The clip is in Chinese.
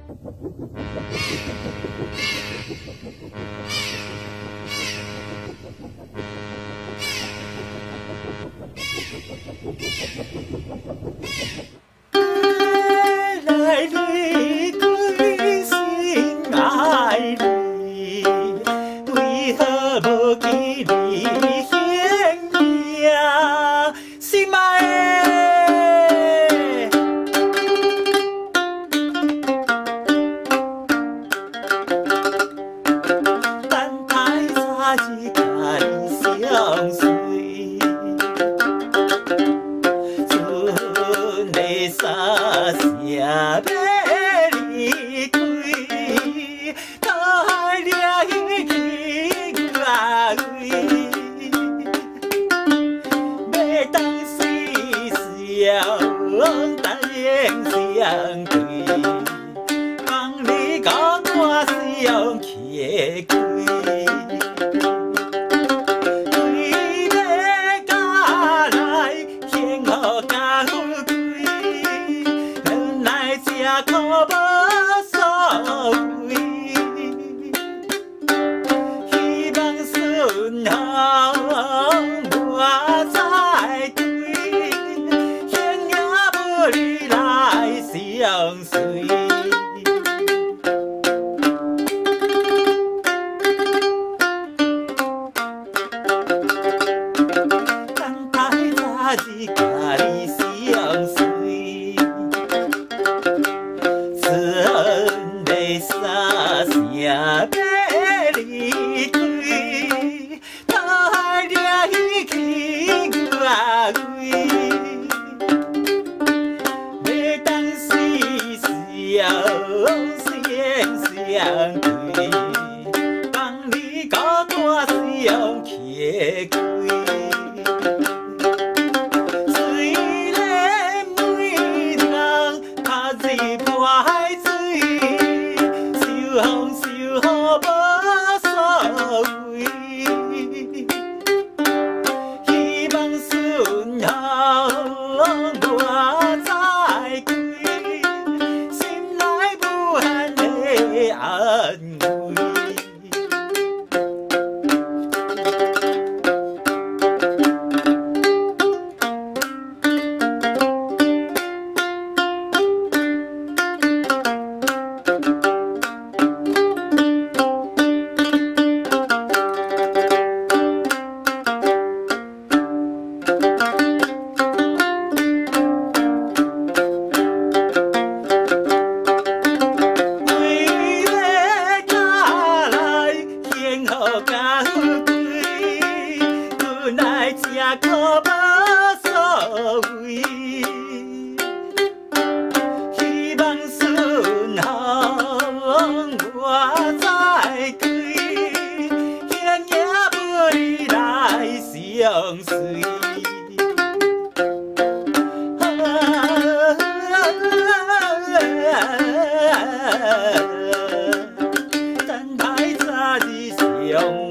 来离归心爱你，为何无记你形影？心爱的，等待早日甲你相随。 沙城要离开，海掠去外位，要当时相等相对，望你甲我相起开。 可无所谓，希望顺风我再对，形影不离来相随。等待早日甲你相随。 沙城要离开，海掠去外位，要当时相对，望你甲我相起开。 我再归，心内无限的安慰。可无所谓，希望顺风我再归，形影不离来相随。等待早日相。